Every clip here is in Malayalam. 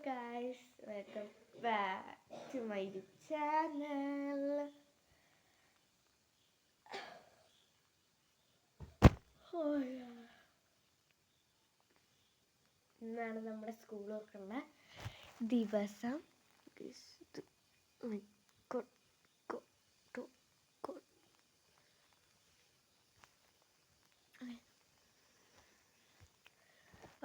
guys, welcome back to my YouTube channel. ഇന്നാണ് നമ്മുടെ സ്കൂൾ തുറക്കുന്ന ദിവസം.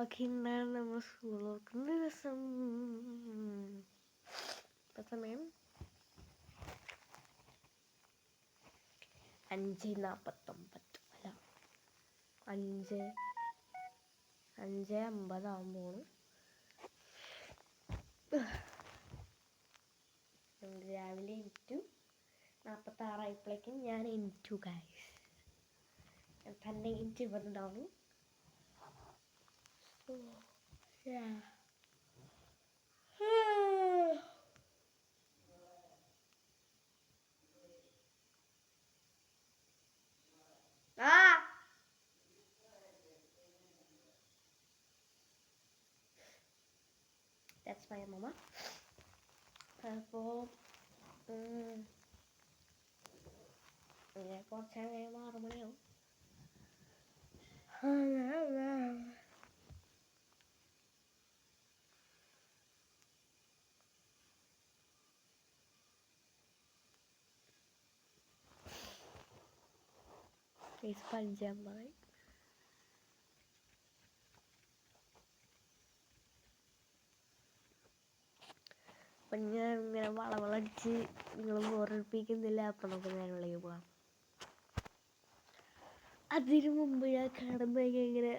ഓക്കെ, ഇന്നാണ് നമ്മൾ സ്കൂൾ തുറക്കുന്ന ദിവസം. ഇപ്പം സമയം 5:49 അല്ല 5:50 ആകുമ്പോൾ രാവിലെ 8:46 ആയപ്പോഴേക്കും ഞാൻ എണീറ്റു ഗൈസ്. ഞാൻ തന്നെ എണീറ്റ് വന്നതാണ്. That's my mama. അപ്പോൾ കുറച്ച് കഴിയുമ്പോൾ 6 മണിയാവും. ഇപ്പം 5:50. അപ്പം ഞാൻ ഇങ്ങനെ വളവളടിച്ച് നിങ്ങൾ ബോറടിപ്പിക്കുന്നില്ല. അപ്പം നമുക്ക് നേരമുള്ളേക്ക് പോകാം. അതിനു മുമ്പ് ഞാൻ ഇങ്ങനെ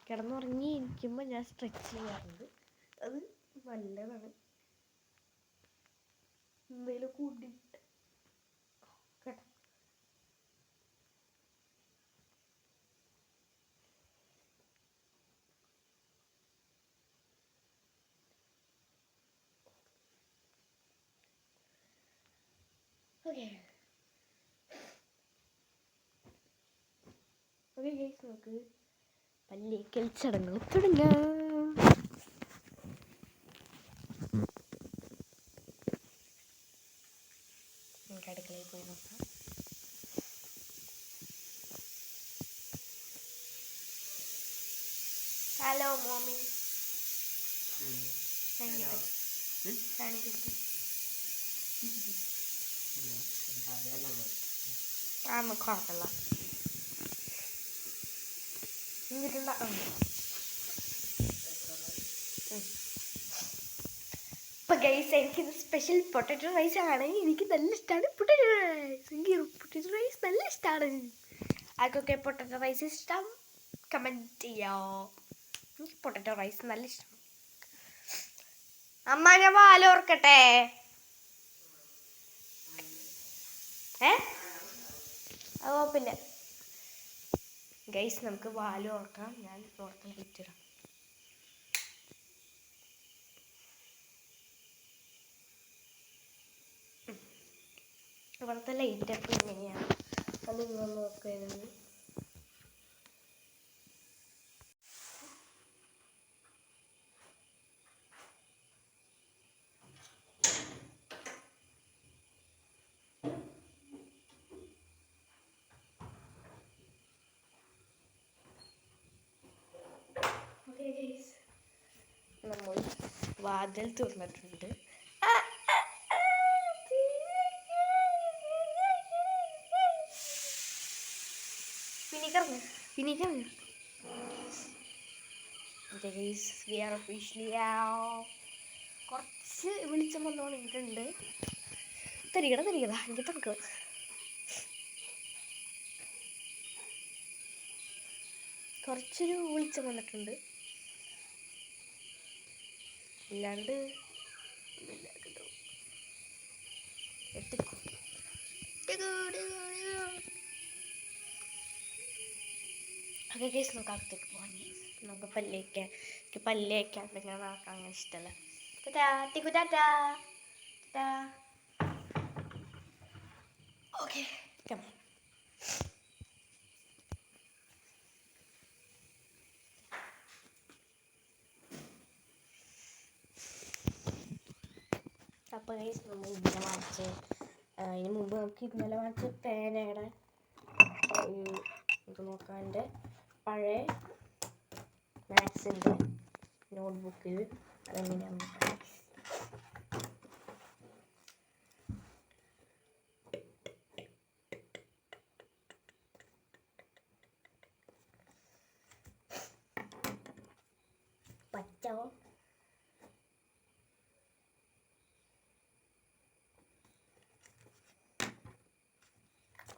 കിടന്നുറങ്ങി ഇരിക്കുമ്പോൾ ഞാൻ സ്ട്രെച്ച് ചെയ്യാറുണ്ട്. അത് നല്ലതാണ്. എന്തെങ്കിലും കൂട്ടിയിട്ട് കേട്ടോ. ഓക്കെ ഗൈസ്, നമുക്ക് പല്ലേക്കൽ ചടങ്ങുകൾ തുടങ്ങാം. നമുക്ക് അടുക്കളയിൽ പോയി നോക്കാം. Hello mommy. കാണിക്കട്ടെ. കുഴപ്പമില്ല. ഇപ്പം ഗൈസ്, എനിക്കിത് സ്പെഷ്യൽ പൊട്ടറ്റോ റൈസ് ആണ്. എനിക്ക് നല്ല ഇഷ്ടമാണ് പൊട്ടറ്റോ റൈസ്. എനിക്ക് പൊട്ടറ്റോ റൈസ് നല്ല ഇഷ്ടമാണ്. ആർക്കൊക്കെ പൊട്ടറ്റോ റൈസ് ഇഷ്ടം കമൻറ്റ് ചെയ്യാം. എനിക്ക് പൊട്ടറ്റോ റൈസ് നല്ല ഇഷ്ടമാണ്. അമ്മ, ഞാൻ വാലോർക്കട്ടെ. അത് കുഴപ്പമില്ല ഗൈസ്, നമുക്ക് വാല് ഓർക്കാം. ഞാൻ ഓർക്കാൻ ലൈറ്റിടാം. ഇവിടുത്തെ ലൈറ്റപ്പ് എങ്ങനെയാണ് അത് നിങ്ങൾ നോക്കുന്നത്. നമ്മൾ വാതിൽ തുറന്നിട്ടുണ്ട്. കുറച്ച് വെളിച്ചം വന്നോണ്ടിട്ടുണ്ട്. തരികട എനിക്ക് തണുക്കുക. കുറച്ചൊരു വെളിച്ചം വന്നിട്ടുണ്ട്. ഇല്ലാണ്ട് ഓക്കെ ഗൈസ്, നമുക്ക് അകത്തേക്ക് പോകാം. നമുക്ക് പല്ലേക്കാൻ പിന്നെ നടക്കാൻ അങ്ങനെ ഇഷ്ടമല്ല. ഓക്കെ, അപ്പോൾ ഗൈസ് നമ്മൾ ഇന്നലെ വാങ്ങിച്ച് അതിന് മുമ്പ് നമുക്ക് ഇന്നലെ വാങ്ങിച്ച പേനയുടെ ഇത് നോക്കാണ്ട് പഴയ മാത്സിൻ്റെ നോട്ട്ബുക്കിൽ അതെങ്ങനെയാണ് പച്ചോ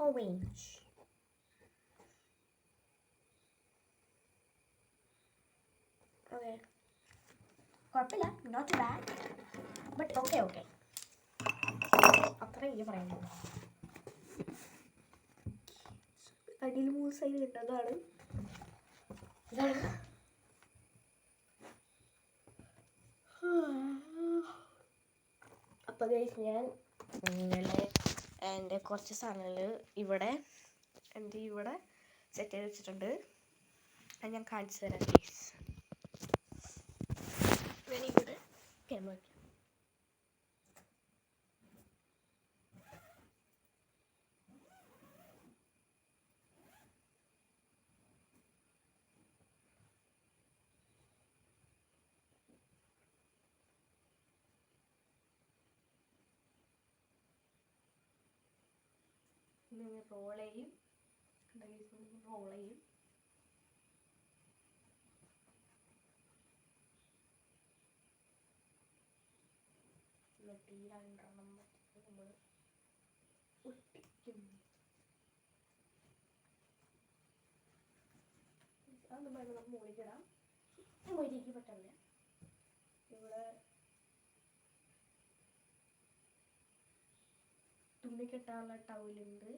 orange. Okay. കുഴപ്പമില്ല, not bad, but okay okay, അത്ര വലിയ പറയുന്നത്. അടിയിൽ 3 സൈഡ് കിട്ടുന്നതാണ്. ഇതാണ് അപ്പോൾ ഞാൻ ഇന്നലെ എൻ്റെ കുറച്ച് സാധനങ്ങൾ ഇവിടെ സെറ്റ് ചെയ്ത് വെച്ചിട്ടുണ്ട്. അത് ഞാൻ കാണിച്ചു തരാം please. Very good. Camera role ചെയ്യും, റോൾ ചെയ്യും. എന്നിട്ട് ഈ 2 നമ്മൾ ഒട്ടിക്കും. അത് നമ്മൾ മുകളിലിടാം. മൊരിക്ക് പറ്റില്ല. ഇവിടെ തുണി കെട്ടാനുള്ള ടവലുണ്ട്,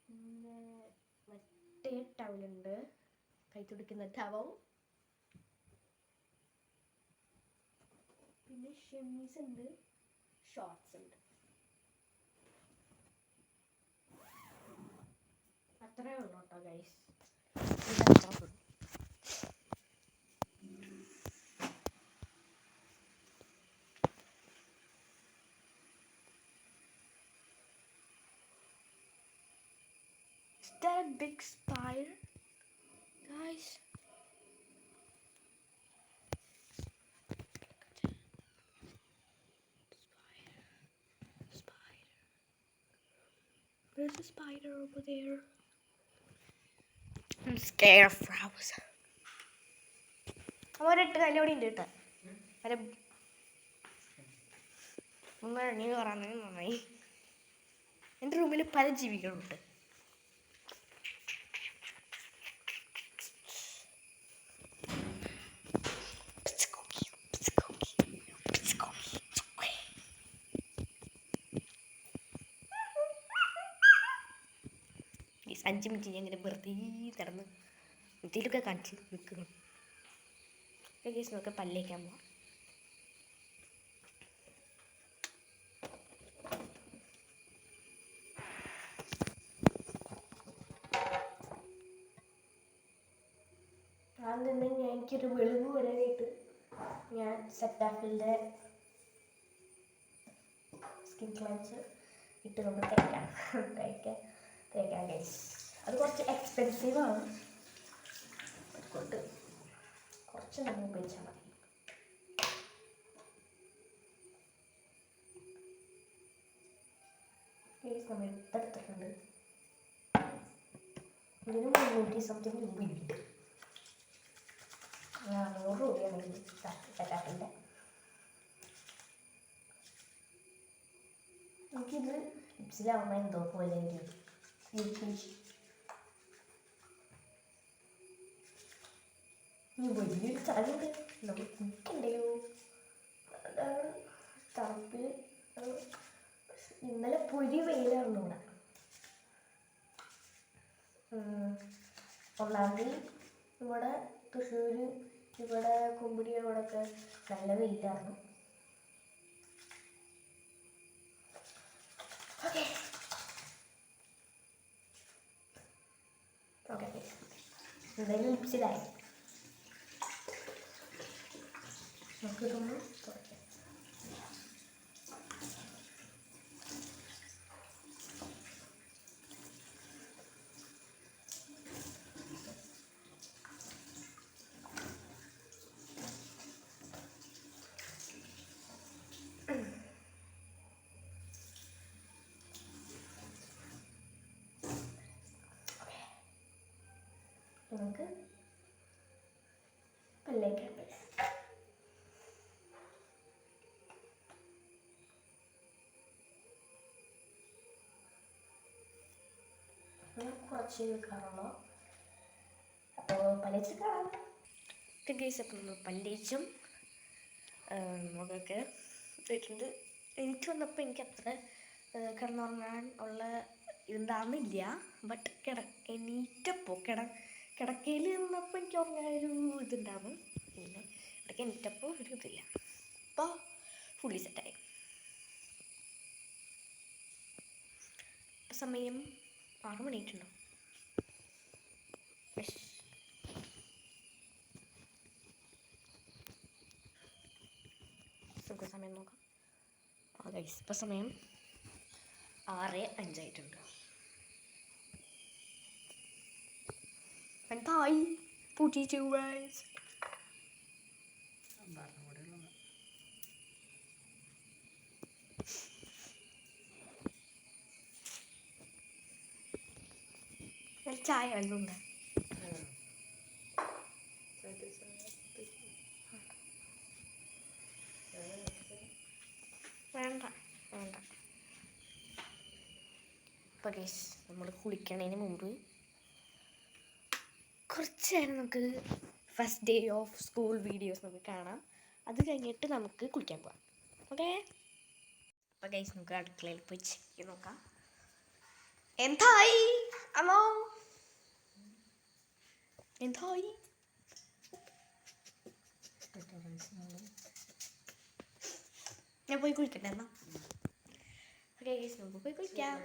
പിന്നെ മറ്റേ ടവലുണ്ട്, കൈ തുടിക്കുന്ന ടവൽ, പിന്നെ ഷെമീസ് ഉണ്ട്, ഷോർട്സ് ഉണ്ട്. അത്രേ ഉള്ളൂ കേട്ടോ guys. ഇതത്ര Is that a big spider, guys? Spider. There's a spider over there. I'm scared of flowers. ഒരെട്ട് കല്ലോടി ഉണ്ട് കേട്ടോ. നീ പറയുന്നത് നന്നായി. എൻ്റെ റൂമിൽ പല ജീവികളുണ്ട്. ഈ 5 മിനിറ്റ് ഞാൻ ഇങ്ങനെ വെറുതെ നടന്ന് ഇതിലൊക്കെ കാണിച്ച് നിൽക്കുന്നു. കേസ് നമുക്ക് പല്ലേക്കാൻ പോവാം. ആദ്യം തന്നെ എനിക്കൊരു വെളിവ് വരാനായിട്ട് ഞാൻ സെറ്റാഫിലിൻ്റെ സ്കിൻ ക്ലൻസർ ഇട്ട് നമുക്ക് തേക്കാം ഗൈസ്. അത് കുറച്ച് എക്സ്പെൻസീവാണ്, അതുകൊണ്ട് കുറച്ച് നമ്മൾ ഉപയോഗിച്ചാൽ മതി. ഗൈസ് നമ്മൾ എടുത്തെടുത്തിട്ടുണ്ട്. ഇതിന് 300 സംതിങ് രൂപയുണ്ട്. 400 രൂപയാണ് ഈ സെറ്റാഫിലിൻ്റെ. എനിക്കിത് ലിപ്സിലാവുമ്പോൾ എന്തോ പോലെ വലിയൊരു ചടങ്ങുണ്ട്, നമുക്ക് കുടിക്കണ്ടയോ. അതാണ് തണുപ്പിൽ. ഇന്നലെ പൊരി വെയിലായിരുന്നു ഇവിടെ. 1-ാം തീയതി ഇവിടെ തൃശ്ശൂർ, ഇവിടെ കുമ്പിടി അവിടെയൊക്കെ നല്ല വെയിലായിരുന്നു. ഓക്കെ ഓക്കെ എന്തായാലും ലിപ്സിലായി. നമുക്കിതൊന്ന് തുറക്കാം. നമുക്ക് പല്ലേക്കാം. കുറച്ച് കാണണം. അപ്പോൾ പല്ലേച്ച് കാണാം. ഗൈസ്, അപ്പം നമ്മൾ പല്ലേച്ചും മുഖമൊക്കെ ഇട്ടിട്ടുണ്ട്. എനിക്ക് വന്നപ്പോൾ എനിക്ക് അത്ര കിടന്നുറങ്ങാൻ ഉള്ള ഇതുണ്ടാകുന്നില്ല. ബട്ട് എണീറ്റപ്പോൾ കിടക്കയിൽ നിന്നപ്പോൾ എനിക്ക് ഉറങ്ങാനൊരു ഇതുണ്ടാകും. പിന്നെ ഇടയ്ക്ക് എണീറ്റപ്പോൾ ഒരു ഇതില്ല. അപ്പോൾ ഫുള്ളി സെറ്റായി. ഇപ്പം സമയം 6 മണിയായിട്ടുണ്ടോ? നമുക്ക് സമയം നോക്കാം. ഗൈസ്, ഇപ്പം സമയം 6:05 ആയിട്ടുണ്ട്. എന്തായി പൂട്ടിച്ചു ഗൈസ്? ചായ വെള്ളമുണ്ട്. വേണ്ട വേണ്ട. അപ്പോൾ ഗൈസ്, നമ്മൾ കുളിക്കണതിന് മുമ്പ് കുറച്ച് നേരം നമുക്ക് first day of school videos നമുക്ക് കാണാം. അത് കഴിഞ്ഞിട്ട് നമുക്ക് കുളിക്കാൻ പോകാം. ഓക്കെ? അപ്പോൾ ഗൈസ്, നമുക്ക് അടുക്കളയിൽ പോയി ചെക്ക് ചെയ്ത് നോക്കാം. എന്തായി? ഹലോ, എന്തായി? ഞാൻ പോയി കുളിക്കട്ടെ എന്നാ. ഓക്കെ ഗൈസ്, നമുക്ക് പോയി കുളിക്കാം.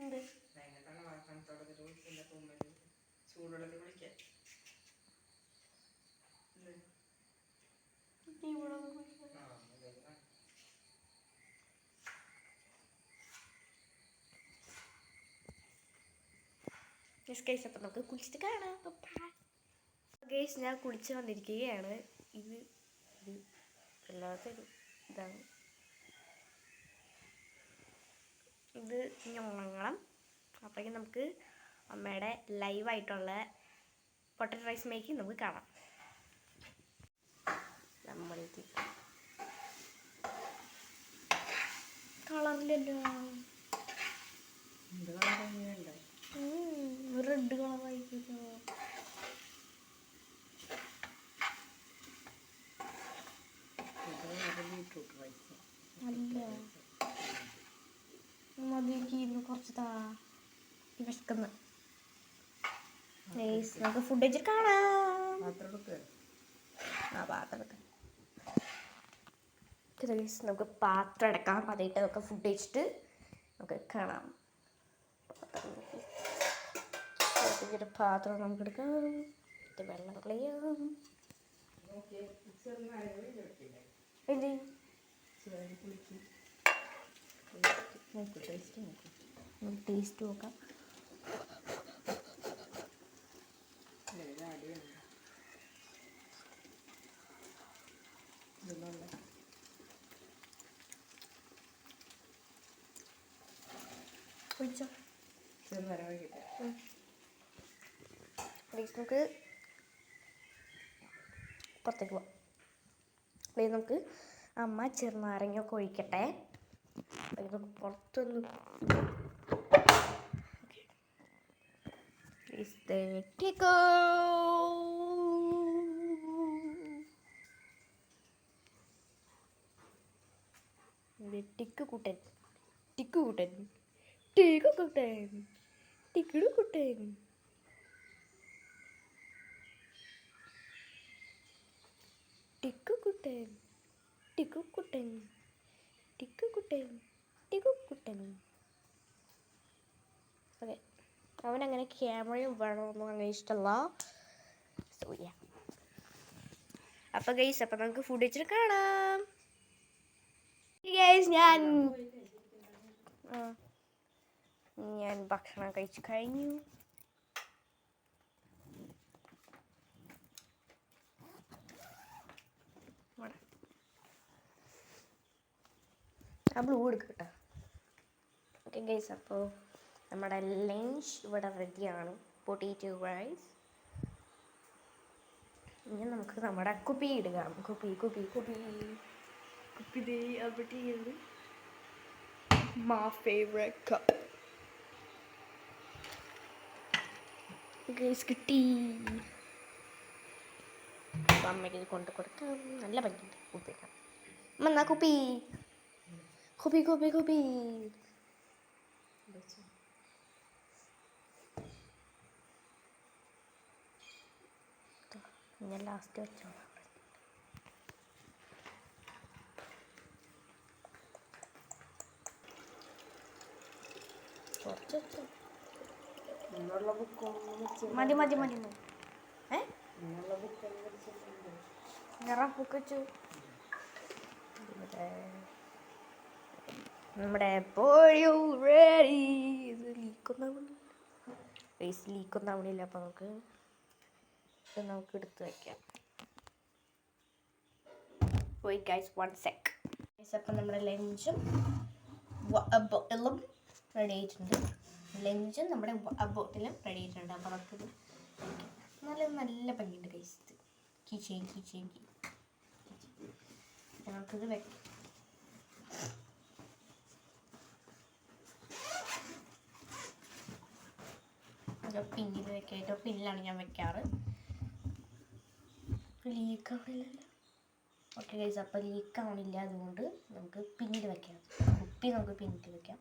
എന്ത്? ഗൈസ്, അപ്പം നമുക്ക് കുളിച്ചിട്ട് കാണാം. ഗൈസ്, ഞാൻ കുളിച്ച് വന്നിരിക്കുകയാണ്. ഇത് വല്ലാത്തൊരു ഇതാണ്. ഇത് ഞോളങ്ങളം. അപ്പോഴേക്കും നമുക്ക് അമ്മയുടെ ലൈവായിട്ടുള്ള പൊട്ടറ്റോ റൈസ് മേക്കിങ് നമുക്ക് കാണാം. നമ്മളിത് കളറില്ലല്ലോ, റെഡ് കളറായിരിക്കുമല്ലോ. അല്ല, മതിക്ക് കുറച്ച് വിശക്കുന്നു. നമുക്ക് ഫുഡ് വെച്ചിട്ട് കാണാം. നമുക്ക് പാത്രം എടുക്കാം. അതായിട്ട് നമുക്ക് ഫുഡ് വെച്ചിട്ട് നമുക്ക് കാണാം. പാത്രം നമുക്ക് എടുക്കാം. വെള്ളം കളയാം. എന്ത് ടേസ്റ്റ് നോക്കാം. നമുക്ക് പുറത്തേക്ക് പോവാം. അതായത് നമുക്ക് അമ്മ ചെറുനാരങ്ങയൊക്കെ ഒഴിക്കട്ടെ. നമുക്ക് പുറത്തൊന്ന് ടിക്കുകൂട്ടൻ ടിക്കുകൂട്ടൻ ടിക്കുകൂട്ടൻ ടിക്കുകൂട്ടൻ. ടിക്കുകുട്ടൻ ടിക്കുകുട്ടൻ ടിക്കുകുട്ടൻ ടിക്കുകുട്ടൻ. ഓക്കെ, അവനങ്ങനെ ക്യാമറയും വേണമൊന്നും അങ്ങനെ ഇഷ്ടമല്ല. So yeah. അപ്പോൾ ഗൈസ്, അപ്പം നമുക്ക് ഫുഡ് വെച്ചിട്ട് കാണാം. ഗൈസ്, ഞാൻ ഭക്ഷണം കഴിച്ചു കഴിഞ്ഞു. ആ ബ്ലൂ എടുക്കട്ടെ. ഓക്കെ ഗൈസ്, അപ്പോൾ നമ്മുടെ ലഞ്ച് ഇവിടെ റെഡിയാണ്. Potato rice. ഇനി നമുക്ക് നമ്മുടെ കുപ്പി ഇടുക. കുപ്പി ദേ അവിടെയാണ്. My favorite cup. ഗൈസ് കിട്ടി. അമ്മയ്ക്ക് ഇത് കൊണ്ട് കൊടുക്കാം. നല്ല ഭംഗിയുണ്ട് കുപ്പിക്കാം. അമ്മ കുപ്പി. ഞാൻ ലാസ്റ്റ് വെച്ചോളാം. കുറച്ച് വെച്ചോ. മതി ബുക്ക് വെച്ചു. നമ്മുടെ റെഡി. ഇത് ലീക്കൊന്നും ആവണില്ല. അപ്പം നമുക്ക് എടുത്ത് വയ്ക്കാം. Wait guys 1 sec. അപ്പം നമ്മുടെ ലഞ്ചും ബോട്ടിലും റെഡി ആയിട്ടുണ്ട്. നമ്മുടെ ബോട്ടിലും റെഡി ആയിട്ടുണ്ട്. അപ്പോൾ നമുക്കിത് നല്ല ഭംഗിയുണ്ട് ഗൈസ്. കീ ചെയിൻ നമുക്കിത് വെക്കാം. പിന്നിൽ വെക്കാട്ടോ. പിന്നിലാണ് ഞാൻ വെക്കാറ്. ലീക്കാവണില്ലല്ലോ. ഓക്കെ ഗൈസ്, അപ്പോൾ ലീക്കാവണില്ല. അതുകൊണ്ട് നമുക്ക് പിന്നിൽ വെക്കാം. കുപ്പി നമുക്ക് പിന്നിൽ വെക്കാം.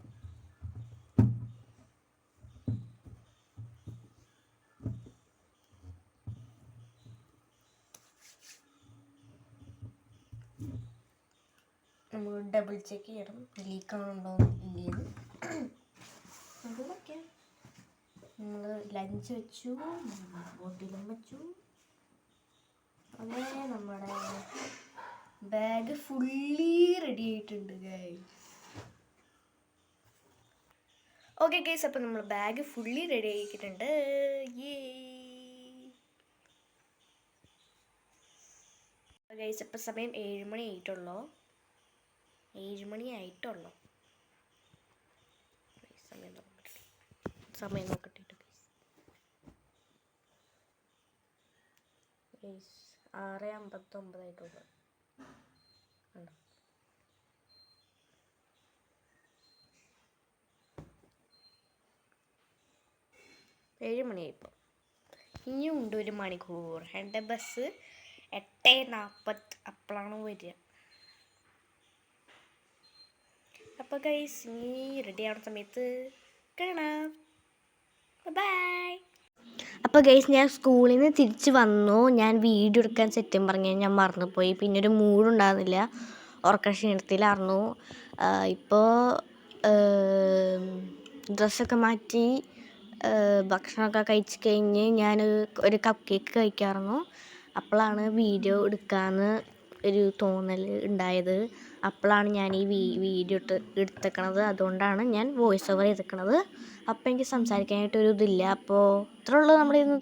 നമ്മൾ ഡബിൾ ചെക്ക് ചെയ്യണം ലീക്കാണുണ്ടോ ഇല്ലേന്ന്. നമുക്ക് വയ്ക്കാം. നമ്മൾ ലഞ്ച് വെച്ചു, ബോട്ടിലും വെച്ചു. അതേ നമ്മുടെ ബാഗ് ഫുള്ളി റെഡി ആയിട്ടുണ്ട് ഗൈസ്. ഓക്കെ ഗൈസ്, അപ്പോൾ നമ്മൾ ബാഗ് ഫുള്ളി റെഡി ആക്കിയിട്ടുണ്ട്. ഗൈസ്, ഇപ്പോൾ സമയം 7 മണി ആയിട്ടുള്ളൂ. സമയം നോക്കട്ടെ ഗൈസ്. 6:59 ആയിട്ടുള്ളൂ. കണ്ടോ? 7 മണിയായിപ്പോൾ. ഇനിയും ഉണ്ട് 1 മണിക്കൂർ. എൻ്റെ ബസ് 8:40 അപ്പോഴാണ് വരിക. അപ്പോൾ ഗൈസ്, ഇനി റെഡി ആവുന്ന സമയത്ത് കാണാം. ബൈ. അപ്പോൾ ഗൈസ്, ഞാൻ സ്കൂളിൽ നിന്ന് തിരിച്ച് വന്നു. ഞാൻ വീഡിയോ എടുക്കാൻ സെറ്റും പറഞ്ഞു ഞാൻ മറന്നുപോയി. പിന്നെ ഒരു മൂഡുണ്ടാകുന്നില്ല, ഉറക്ക ക്ഷീണത്തിലായിരുന്നു. ഇപ്പോൾ ഡ്രസ്സൊക്കെ മാറ്റി ഭക്ഷണമൊക്കെ കഴിച്ച് കഴിഞ്ഞ് ഞാൻ ഒരു കപ്പ് കേക്ക് കഴിക്കാറുന്നു. അപ്പോഴാണ് വീഡിയോ എടുക്കാമെന്ന് ഒരു തോന്നൽ ഉണ്ടായത്. അപ്പോഴാണ് ഞാൻ ഈ വീഡിയോ എടുത്തേക്കണത്. അതുകൊണ്ടാണ് ഞാൻ വോയിസ് ഓവർ ചെയ്തേക്കണത്. അപ്പോൾ എനിക്ക് സംസാരിക്കാനായിട്ടൊരു ഇതില്ല. അപ്പോൾ ഇത്രയുള്ളൂ നമ്മുടെ ഇന്ന്